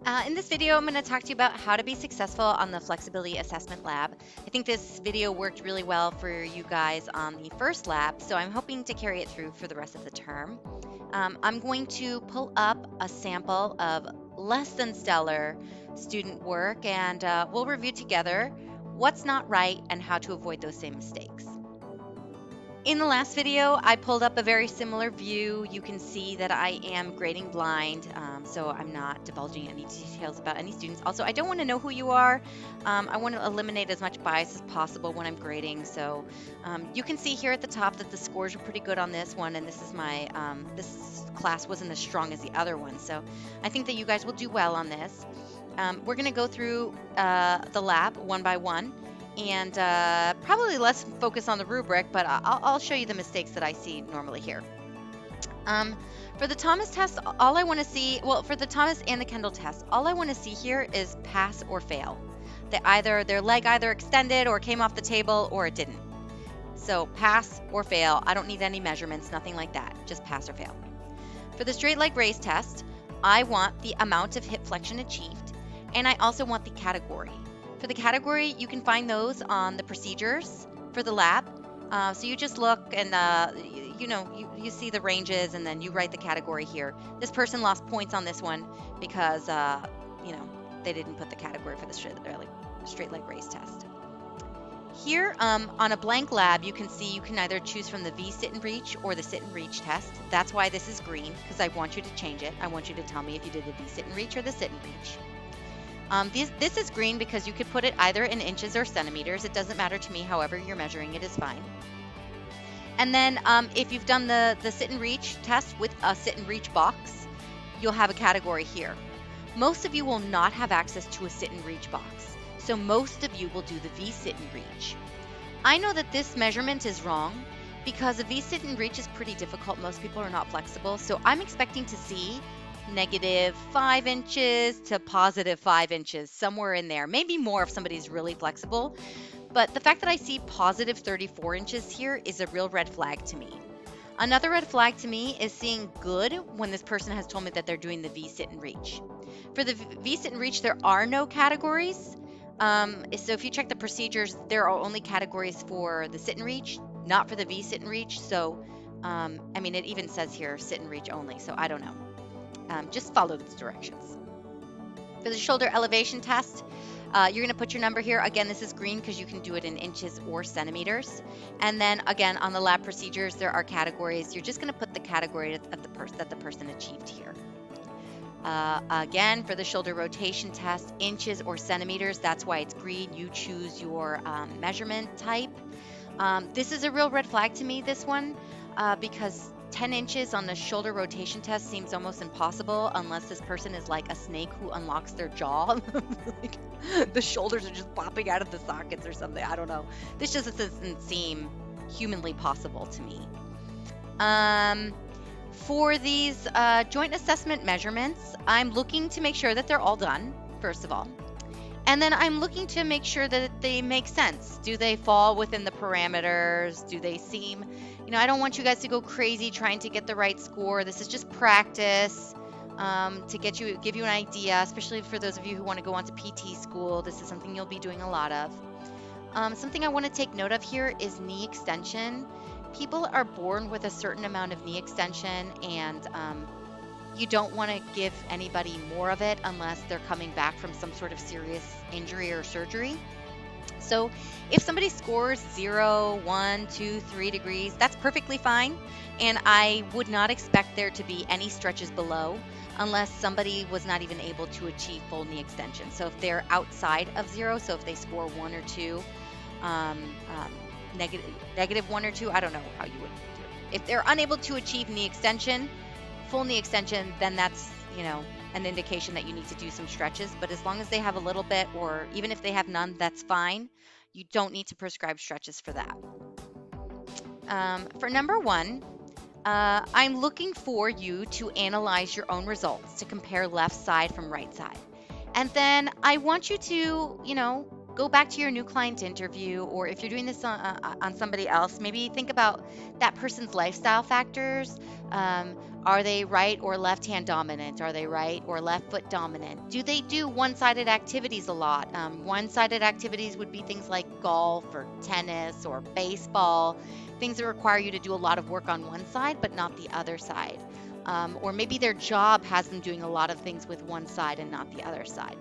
In this video, I'm going to talk to you about how to be successful on the Flexibility Assessment Lab. I think this video worked really well for you guys on the first lab, so I'm hoping to carry it through for the rest of the term. I'm going to pull up a sample of less than stellar student work, and we'll review together what's not right and how to avoid those same mistakes. In the last video, I pulled up a very similar view. You can see that I am grading blind, so I'm not divulging any details about any students. Also, I don't want to know who you are. I want to eliminate as much bias as possible when I'm grading. So you can see here at the top that the scores are pretty good on this one, and this is my, this class wasn't as strong as the other one. So I think that you guys will do well on this. We're going to go through the lab one by one. And probably less focus on the rubric, but I'll show you the mistakes that I see normally here. For the Thomas test, all I want to see, well, for the Thomas and the Kendall test, all I want to see here is pass or fail. Their leg either extended or came off the table or it didn't. So pass or fail. I don't need any measurements, nothing like that. Just pass or fail. For the straight leg raise test, I want the amount of hip flexion achieved, and I also want the category. For the category, you can find those on the procedures for the lab. So you just look and you see the ranges, and then you write the category here. This person lost points on this one because they didn't put the category for the straight leg raise test. Here on a blank lab, you can see you can either choose from the V sit and reach or the sit and reach test. That's why this is green, because I want you to change it. I want you to tell me if you did the V sit and reach or the sit and reach. This is green because you could put it either in inches or centimeters. It doesn't matter to me. However you're measuring it is fine. And then if you've done the sit and reach test with a sit and reach box, you'll have a category here. Most of you will not have access to a sit and reach box, so most of you will do the V sit and reach. I know that this measurement is wrong because a V sit and reach is pretty difficult. Most people are not flexible, so I'm expecting to see -5 inches to +5 inches, somewhere in there, maybe more if somebody's really flexible. But the fact that I see +34 inches here is a real red flag to me. Another red flag to me is seeing good when this person has told me that they're doing the V sit and reach. For the V sit and reach, there are no categories. So if you check the procedures, there are only categories for the sit and reach, not for the V sit and reach. So, it even says here sit and reach only, so I don't know. Just follow the directions. For the shoulder elevation test, you're going to put your number here. Again, this is green because you can do it in inches or centimeters. And then again, on the lab procedures, there are categories. You're just going to put the category of that the person achieved here. Again, for the shoulder rotation test, inches or centimeters, that's why it's green. You choose your measurement type. This is a real red flag to me, this one, because 10 inches on the shoulder rotation test seems almost impossible unless this person is like a snake who unlocks their jaw. Like, the shoulders are just popping out of the sockets or something. I don't know. This just doesn't seem humanly possible to me. For these joint assessment measurements, I'm looking to make sure that they're all done, first of all. And then I'm looking to make sure that they make sense. Do they fall within the parameters? Do they seem, I don't want you guys to go crazy trying to get the right score. This is just practice to give you an idea, especially for those of you who want to go on to PT school. This is something you'll be doing a lot of. Something I want to take note of here is knee extension. People are born with a certain amount of knee extension, and you don't want to give anybody more of it unless they're coming back from some sort of serious injury or surgery. So if somebody scores 0, 1, 2, 3 degrees, that's perfectly fine. And I would not expect there to be any stretches below unless somebody was not even able to achieve full knee extension. So if they're outside of 0, so if they score 1 or 2, negative 1 or 2, I don't know how you would do it. If they're unable to achieve knee extension, full knee extension, then that's, an indication that you need to do some stretches. But as long as they have a little bit, or even if they have none, that's fine. You don't need to prescribe stretches for that. For number 1, I'm looking for you to analyze your own results, to compare left side from right side. And then I want you to, go back to your new client interview, or if you're doing this on somebody else, maybe think about that person's lifestyle factors. Um, are they right or left hand dominant? Are they right or left foot dominant? Do they do one sided activities a lot? One sided activities would be things like golf or tennis or baseball, things that require you to do a lot of work on one side but not the other side. Or maybe their job has them doing a lot of things with one side and not the other side.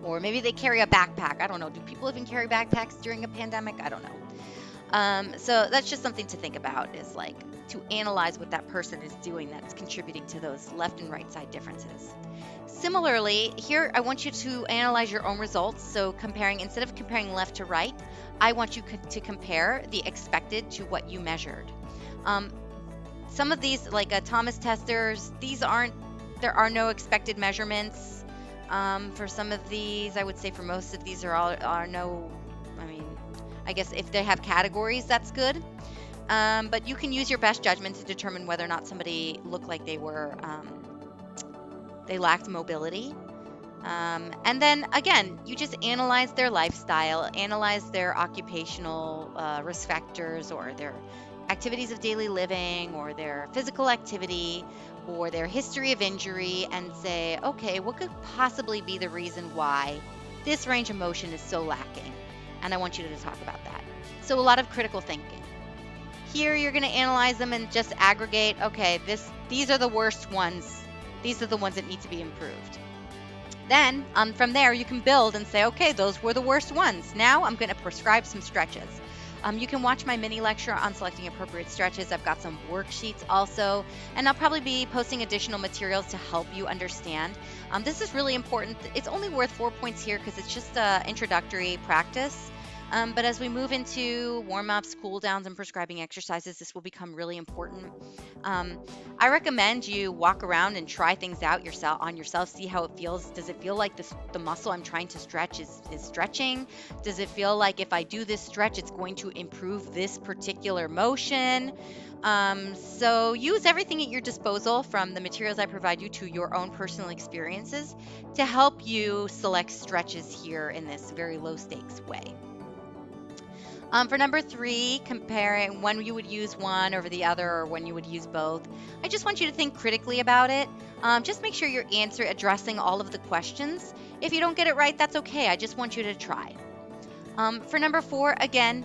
Or maybe they carry a backpack. I don't know. Do people even carry backpacks during a pandemic? I don't know. So that's just something to think about, is like to analyze what that person is doing that's contributing to those left and right side differences. Similarly, here I want you to analyze your own results. So instead of comparing left to right, I want you to compare the expected to what you measured. Um, some of these, like Thomas testers, there are no expected measurements. For some of these, I would say for most of these are no, I mean, I guess if they have categories, that's good. But you can use your best judgment to determine whether or not somebody looked like they lacked mobility. And then again, you just analyze their lifestyle, analyze their occupational risk factors, or their activities of daily living, or their physical activity, or their history of injury, and say, okay, what could possibly be the reason why this range of motion is so lacking? And I want you to talk about that. So a lot of critical thinking. Here you're going to analyze them and just aggregate, okay, these are the worst ones. These are the ones that need to be improved. Then from there, you can build and say, okay, those were the worst ones. Now I'm going to prescribe some stretches. You can watch my mini lecture on selecting appropriate stretches. I've got some worksheets also, and I'll probably be posting additional materials to help you understand. This is really important. It's only worth 4 points here because it's just introductory practice. But as we move into warm-ups, cool-downs, and prescribing exercises, this will become really important. I recommend you walk around and try things out on yourself, see how it feels. Does it feel like the muscle I'm trying to stretch is stretching? Does it feel like if I do this stretch, it's going to improve this particular motion? So use everything at your disposal, from the materials I provide you to your own personal experiences, to help you select stretches here in this very low-stakes way. For number 3, comparing when you would use one over the other, or when you would use both, I just want you to think critically about it. Just make sure you're addressing all of the questions. If you don't get it right, that's okay. I just want you to try. For number 4, again,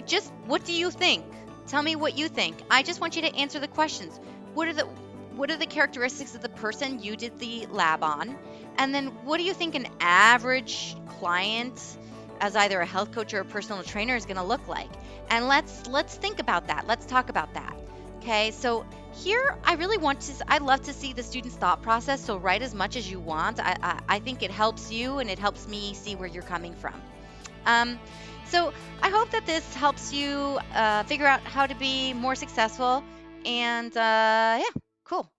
just what do you think? Tell me what you think. I just want you to answer the questions. What are the characteristics of the person you did the lab on? And then what do you think an average client, as either a health coach or a personal trainer, is going to look like? And let's think about that. Let's talk about that. Okay, so here I love to see the student's thought process. So write as much as you want. I think it helps you, and it helps me see where you're coming from. So I hope that this helps you figure out how to be more successful. And yeah, cool.